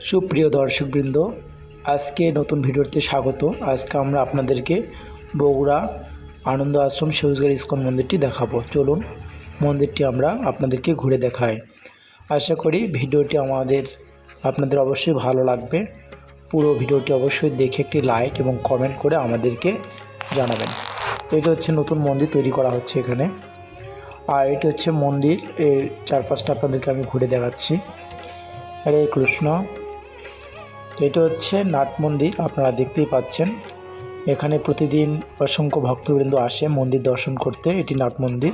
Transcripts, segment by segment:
সুপ্রিয় দর্শকবৃন্দ, আজকে নতুন ভিডিওতে স্বাগত। আজকে আমরা আপনাদেরকে বগুড়া আনন্দ আশ্রম সেউজগাড়ি ইস্কন মন্দিরটি দেখাবো। চলুন মন্দিরটি আমরা আপনাদেরকে ঘুরে দেখাই। আশা করি ভিডিওটি আপনাদের অবশ্যই ভালো লাগবে। পুরো ভিডিওটি অবশ্যই দেখে একটি লাইক এবং কমেন্ট করে আমাদেরকে জানাবেন। এটা হচ্ছে নতুন মন্দির তৈরি করা হচ্ছে এখানে, আর এটি হচ্ছে মন্দির। এর চারপাশটা আপনাদেরকে আমি ঘুরে দেখাচ্ছি। হরে কৃষ্ণ। এটা হচ্ছে নাট মন্দির, আপনারা দেখতেই পাচ্ছেন। এখানে প্রতিদিন অসংখ্য ভক্তবৃন্দ আসে মন্দির দর্শন করতে। এটি নাট মন্দির,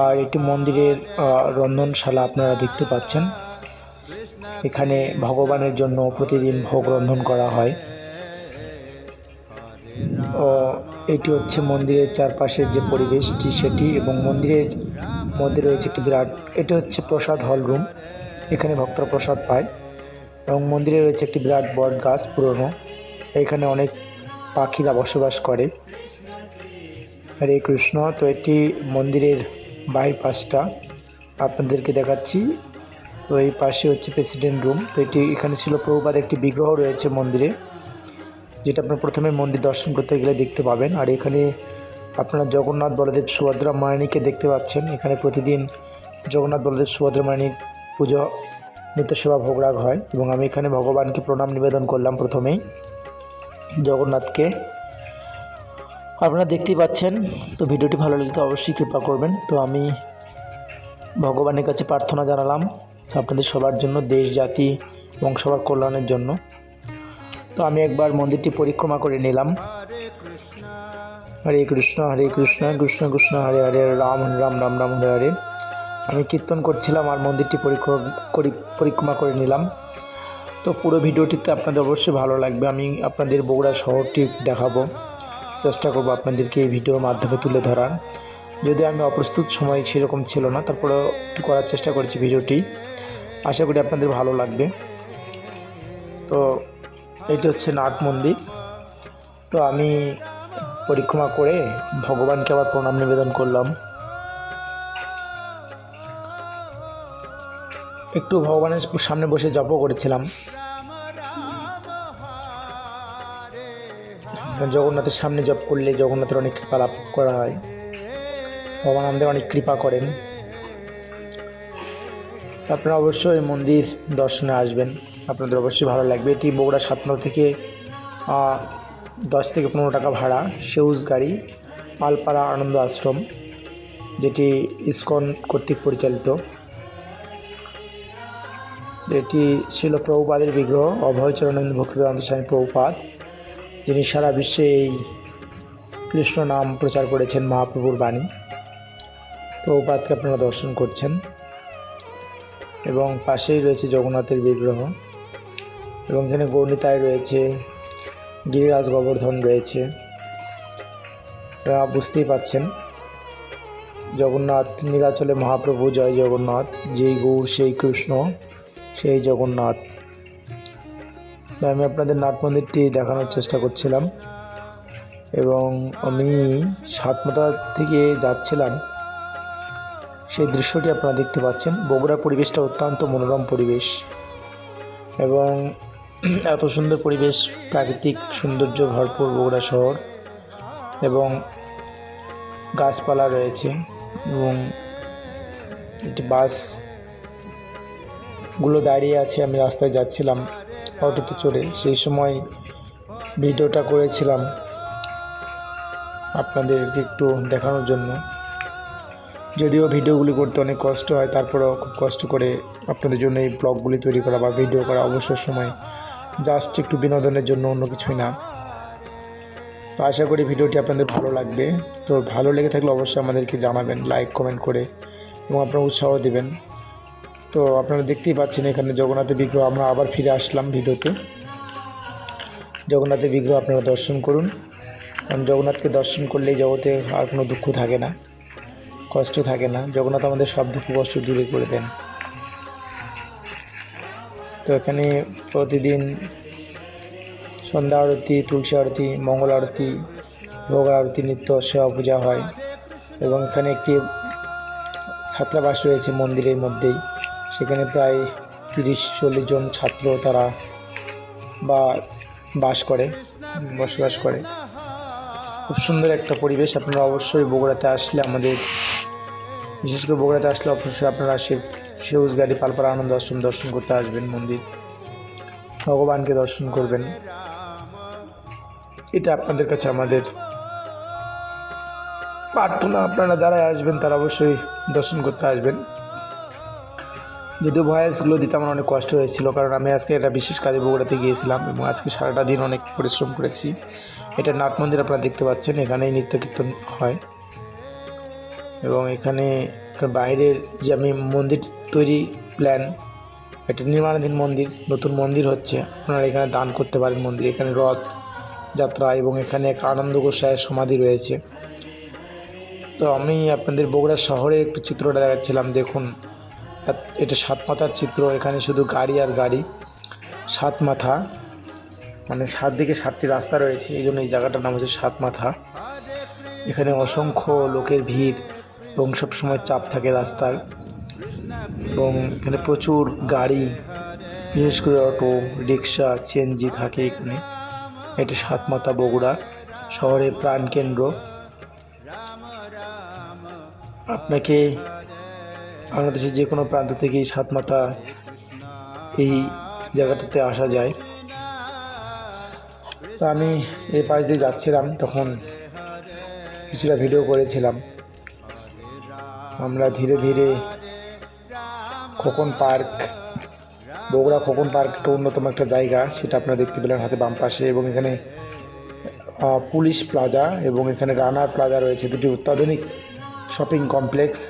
আর এটি মন্দিরের রন্ধনশালা আপনারা দেখতে পাচ্ছেন। এখানে ভগবানের জন্য প্রতিদিন ভোগ রন্ধন করা হয়। এটি হচ্ছে মন্দিরের চারপাশের যে পরিবেশটি সেটি, এবং মন্দিরের মধ্যে রয়েছে একটি বিরাট, এটা হচ্ছে প্রসাদ হল রুম। এখানে ভক্তরা প্রসাদ পায়, এবং মন্দিরে রয়েছে একটি বিরাট বট গাছ পুরনো। এখানে অনেক পাখিরা বসবাস করে। হরে কৃষ্ণ। তো এটি মন্দিরের বাইরের পাশটা আপনাদেরকে দেখাচ্ছি। তো এই পাশে হচ্ছে প্রেসিডেন্ট রুম। তো এখানে ছিল প্রভুপাদের একটি বিগ্রহ রয়েছে মন্দিরে, যেটা আপনার প্রথমে মন্দির দর্শন করতে গেলে দেখতে পাবেন। আর এখানে আপনারা জগন্নাথ বলদেব সুভদ্রা মায়ানীকে দেখতে পাচ্ছেন। এখানে প্রতিদিন জগন্নাথ বলদেব সুভদ্রা মায়ানীর পুজো নিত্য সেবা ভোগরাগ হয়, এবং আমি এখানে ভগবানকে প্রণাম নিবেদন করলাম প্রথমেই জগন্নাথকে। আপনারা দেখতেই পাচ্ছেন। তো ভিডিওটি ভালো লাগলে তো অবশ্যই কৃপা করবেন। তো আমি ভগবানের কাছে প্রার্থনা জানালাম আপনাদের সবার জন্য, দেশ জাতি এবং সবার কল্যাণের জন্য। তো আমি একবার মন্দিরটি পরিক্রমা করে নিলাম। হরে কৃষ্ণ কৃষ্ণ কৃষ্ণ হরে হরে, রাম রাম রাম রাম হরে হরে। আমি কীর্তন করছিলাম আর মন্দিরটি পরিক্রমা করে নিলাম। তো পুরো ভিডিওটিতে আপনাদের অবশ্যই ভালো লাগবে। আমি আপনাদের বগুড়া শহরটি দেখাবো, চেষ্টা করব আপনাদেরকে এই ভিডিওর মাধ্যমে তুলে ধরার। যদি আমি অপ্রস্তুত, সময় সেরকম ছিল না, তারপরেও একটু করার চেষ্টা করেছি ভিডিওটি। আশা করি আপনাদের ভালো লাগবে। তো এইটা হচ্ছে নাট মন্দির। তো আমি পরিক্রমা করে ভগবানকে আবার প্রণাম নিবেদন করলাম। একটু ভগবানের সামনে বসে জপও করেছিলাম। জগন্নাথের সামনে জপ করলে জগন্নাথের অনেক কৃপা লাভ করা হয়। ভগবান আমাদের অনেক কৃপা করেন। আপনারা অবশ্যই মন্দির দর্শনে আসবেন, আপনাদের অবশ্যই ভালো লাগবে। এটি বগুড়া 7 থেকে 10 থেকে 15 টাকা ভাড়া, সেউজগাড়ি পালপাড়া আনন্দ আশ্রম, যেটি ইস্কন কর্তৃক পরিচালিত। এটি ছিল প্রভুপাদের বিগ্রহ, অভয়চরণানন্দ ভক্তিবেদান্ত স্বামী প্রভুপাদ, যিনি সারা বিশ্বে এই কৃষ্ণ নাম প্রচার করেছেন, মহাপ্রভুর বাণী। প্রভুপাদকে আপনারা দর্শন করছেন, এবং পাশেই রয়েছে জগন্নাথের বিগ্রহ, এবং এখানে গৌরনিতাই রয়েছে, গিরিরাজ গোবর্ধন রয়েছে। আপনারা বুঝতেই পাচ্ছেন, জগন্নাথ নীলাচলে মহাপ্রভু, জয় জগন্নাথ, যেই গৌর সেই কৃষ্ণ সেই জগন্নাথ। আমি আপনাদের নাট মন্দিরটি দেখানোর চেষ্টা করছিলাম, এবং আমি 7 থেকে যাচ্ছিলাম। সেই দৃশ্যটি আপনারা দেখতে পাচ্ছেন। বগুড়ার পরিবেশটা অত্যন্ত মনোরম পরিবেশ, এবং এত সুন্দর পরিবেশ, প্রাকৃতিক সৌন্দর্য ভরপুর বগুড়া শহর, এবং গাছপালা রয়েছে, এবং একটি বাসগুলো দাঁড়িয়ে আছে। আমি রাস্তায় যাচ্ছিলাম অটোতে চড়ে, সেই সময় ভিডিওটা করেছিলাম আপনাদেরকে একটু দেখানোর জন্য। যদিও ভিডিওগুলি করতে অনেক কষ্ট হয়, তারপরেও খুব কষ্ট করে আপনাদের জন্য এই ব্লগগুলি তৈরি করা বা ভিডিও করা অবসর সময়, জাস্ট একটু বিনোদনের জন্য, অন্য কিছুই না। তো আশা করি ভিডিওটি আপনাদের ভালো লাগবে। তো ভালো লেগে থাকলে অবশ্যই আমাদেরকে জানাবেন লাইক কমেন্ট করে, এবং আপনারা উৎসাহ দেবেন। তো আপনারা দেখতেই পাচ্ছেন এখানে জগন্নাথের বিগ্রহ। আমরা আবার ফিরে আসলাম ভিডিওতে। জগন্নাথের বিগ্রহ আপনারা দর্শন করুন, কারণ জগন্নাথকে দর্শন করলেই জগতে আর কোনো দুঃখ থাকে না, কষ্ট থাকে না। জগন্নাথ আমাদের সব দুঃখ কষ্ট দূরে করে দেন। তো এখানে প্রতিদিন সন্ধ্যা আরতি, তুলসী আরতি, মঙ্গল আরতি, ভোগ আরতি, নিত্য সেবা পূজা হয়। এবং এখানে একটি ছাত্রাবাস রয়েছে মন্দিরের মধ্যেই, সেখানে প্রায় 30-40 জন ছাত্র তারা বসবাস করে। খুব সুন্দর একটা পরিবেশ। আপনারা অবশ্যই বগুড়াতে আসলে বিশেষ করে বগুড়াতে আসলে অবশ্যই আপনারা সবুজগাড়ি পালপাড়া আনন্দ আশ্রম দর্শন করতে আসবেন, মন্দির ভগবানকে দর্শন করবেন। এটা আপনাদের কাছে আমাদের প্রার্থনা, আপনারা যারা আসবেন তারা অবশ্যই দর্শন করতে আসবেন। যদিও ভয়েসগুলো দিতে আমার অনেক কষ্ট হয়েছিল, কারণ আমি আজকে একটা বিশেষ কাজে বগুড়াতে গিয়েছিলাম এবং আজকে সারাটা দিন অনেক পরিশ্রম করেছি। এটা নাট মন্দির আপনারা দেখতে পাচ্ছেন, এখানেই নৃত্য কীর্তন হয় এবং এখানে বাইরের যে আমি মন্দির তৈরি প্ল্যান, এটা নির্মাণাধীন মন্দির, নতুন মন্দির হচ্ছে। আপনারা এখানে দান করতে পারেন মন্দির। এখানে রথ যাত্রা এবং এখানে এক আনন্দ গোসাইয়ের সমাধি রয়েছে। তো আমি আপনাদের বগুড়া শহরে একটু চিত্রটা দেখাচ্ছিলাম। দেখুন, এটা 7 মাথার চিত্র। এখানে শুধু গাড়ি আর গাড়ি, 7 মাথা, মানে 7 দিকে 7টি রাস্তা রয়েছে, এই জন্য এই জায়গাটার নাম হচ্ছে 7 মাথা। এখানে অসংখ্য লোকের ভিড় এবং সবসময় চাপ থাকে রাস্তার, এবং এখানে প্রচুর গাড়ি, বিশেষ করে অটো, রিক্সা, সিএনজি থাকে এখানে। এটা 7 মাথা বগুড়া শহরের প্রাণকেন্দ্র। আপনাকে বাংলাদেশের যে কোনো প্রান্ত থেকে 7 মাথা এই জায়গাটাতে আসা যায়। তো আমি এই পাশ দিয়ে যাচ্ছিলাম, তখন কিছুটা ভিডিও করেছিলাম। আমরা ধীরে ধীরে খোকন পার্ক, বগুড়া খোকন পার্ক একটা অন্যতম একটা জায়গা, সেটা আপনারা দেখতে পেলেন হাতে বাম পাশে। এবং এখানে পুলিশ প্লাজা এবং এখানে রানার প্লাজা রয়েছে, দুটি অত্যাধুনিক শপিং কমপ্লেক্স।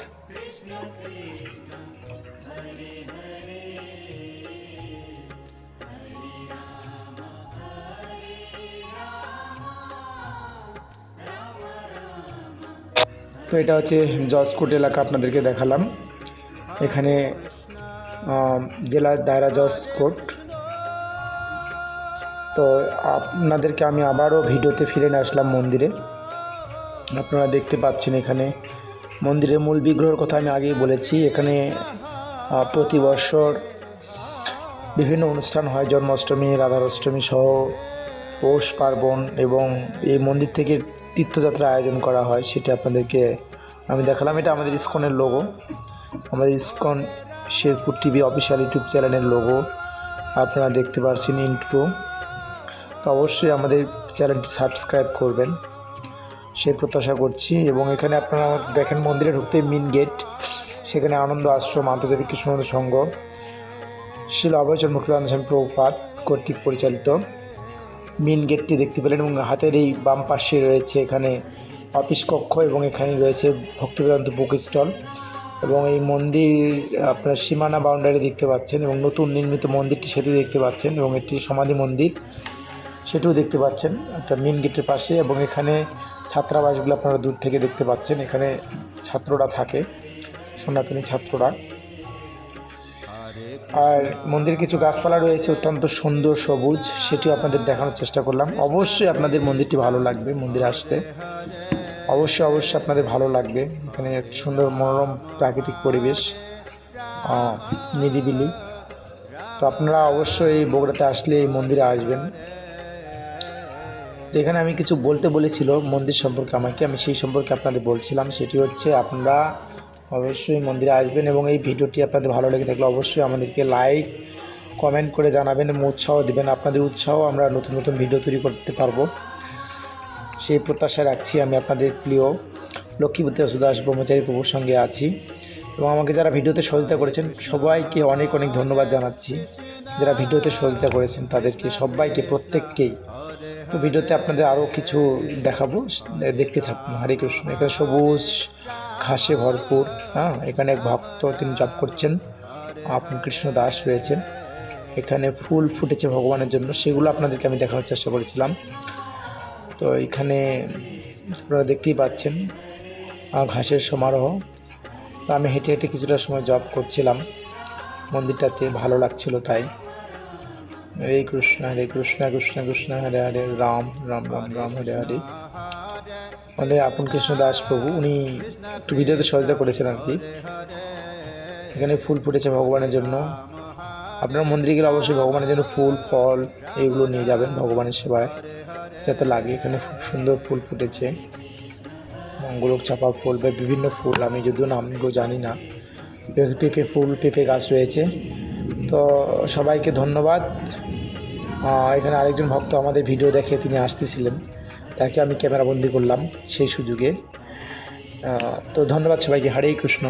তো এটা হচ্ছে জজকোট এলাকা, আপনাদেরকে দেখালাম। এখানে জেলার দায়রা জজকোট। তো আপনাদেরকে আমি আবারও ভিডিওতে ফিরে নিয়ে আসলাম মন্দিরে। আপনারা দেখতে পাচ্ছেন এখানে মন্দিরের মূল বিগ্রহের কথা আমি আগেই বলেছি। এখানে প্রতি বছর বিভিন্ন অনুষ্ঠান হয়, জন্মাষ্টমী, রাধাষ্টমী সহ পৌষ পার্বণ, এবং এই মন্দির থেকে তীর্থযাত্রা আয়োজন করা হয়, সেটা আপনাদেরকে আমি দেখালাম। এটা আমাদের ইসকনের লোগো, আমাদের ISKCON Sherpur TV official YouTube চ্যানেলের লোগো আপনারা দেখতে পাচ্ছেন, ইন্ট্রো। তো অবশ্যই আমাদের চ্যানেলটি সাবস্ক্রাইব করবেন সেই প্রত্যাশা করছি। এবং এখানে আপনারা দেখেন মন্দিরে ঢুকতে মেন গেট, সেখানে আনন্দ আশ্রম আন্তর্জাতিক কৃষ্ণ সংঘ শিল অভয়চন্দ্র মুক্তিদান স্বামী প্রভুপাদ কর্তৃক পরিচালিত মেন গেটটি দেখতে পেলেন। এবং হাতের এই বাম পাশে রয়েছে এখানে অফিস কক্ষ, এবং এখানে রয়েছে ভক্তিবেদান্ত বুক স্টল। এবং এই মন্দির আপনার সীমানা বাউন্ডারি দেখতে পাচ্ছেন, এবং নতুন নির্মিত মন্দিরটি সেটিও দেখতে পাচ্ছেন, এবং এটি সমাধি মন্দির সেটিও দেখতে পাচ্ছেন একটা মেন গেটের পাশে। এবং এখানে ছাত্রাবাসগুলো আপনারা দূর থেকে দেখতে পাচ্ছেন, এখানে ছাত্ররা থাকে, সনাতনী ছাত্ররা। আর মন্দিরে কিছু গাছপালা রয়েছে অত্যন্ত সুন্দর সবুজ, সেটিও আপনাদের দেখানোর চেষ্টা করলাম। অবশ্যই আপনাদের মন্দিরটি ভালো লাগবে, মন্দিরে আসতে অবশ্যই আপনাদের ভালো লাগবে। এখানে এক সুন্দর মনোরম প্রাকৃতিক পরিবেশ, নিরিবিলি। তো আপনারা অবশ্যই বগুড়াতে আসলে এই মন্দিরে আসবেন। তো এখানে আমি কিছু বলতে বলেছিল মন্দির সম্পর্কে আমাকে, আমি সেই সম্পর্কে আপনাদের বলছিলাম। সেটি হচ্ছে আপনারা অবশ্যই মন্দিরে আসবেন, এবং এই ভিডিওটি আপনাদের ভালো লেগে থাকলে অবশ্যই আমাদেরকে লাইক কমেন্ট করে জানাবেন এবং উৎসাহ দেবেন। আপনাদের উৎসাহ আমরা নতুন নতুন ভিডিও তৈরি করতে পারবো, সেই প্রত্যাশা রাখছি। আমি আপনাদের প্রিয় লক্ষ্মীপতি দাস ব্রহ্মচারী প্রভুর সঙ্গে আছি, এবং আমাকে যারা ভিডিওতে সহযোগিতা করেছেন সবাইকে অনেক অনেক ধন্যবাদ জানাচ্ছি। যারা ভিডিওতে সহযোগিতা করেছেন তাদেরকে সবাইকে, প্রত্যেককেই। তো ভিডিওতে আপনাদের আরও কিছু দেখাবো, দেখতে থাকুন। হরে কৃষ্ণ। এখানে সবুজ ঘাসে ভরপুর, এখানে এক ভক্ত তিনি জপ করছেন, আপন কৃষ্ণ দাস রয়েছেন। এখানে ফুল ফুটেছে ভগবানের জন্য, সেগুলো আপনাদেরকে আমি দেখানোর চেষ্টা করেছিলাম। তো এখানে আপনারা দেখতেই পাচ্ছেন ঘাসের সমারোহ। তো আমি হেঁটে হেঁটে কিছুটা সময় জপ করছিলাম মন্দিরটাতে, ভালো লাগছিল তাই। হরে কৃষ্ণ কৃষ্ণ কৃষ্ণ হরে হরে, রাম রাম রাম রাম হরে হরে। আমাদের আপন কৃষ্ণ দাস প্রভু উনি একটু ভিডিওতে সহযোগিতা করেছেন আর কি। এখানে ফুল ফুটেছে ভগবানের জন্য, আপনারা মন্দিরে গেলে অবশ্যই ভগবানের জন্য ফুল ফল এগুলো নিয়ে যাবেন ভগবানের সেবায় যাতে লাগে। এখানে খুব সুন্দর ফুল ফুটেছে, মঙ্গলক চাপা ফুল বা বিভিন্ন ফুল, আমি যদিও নামগুলো জানি না। পেঁপে ফুল, পেঁপে গাছ রয়েছে। তো সবাইকে ধন্যবাদ। এখানে আরেকজন ভক্ত আমাদের ভিডিও দেখে তিনি আসতেছিলেন, তাকে আমি ক্যামেরাবন্দি করলাম সেই সুযোগে। তো ধন্যবাদ সবাইকে। হরে কৃষ্ণ।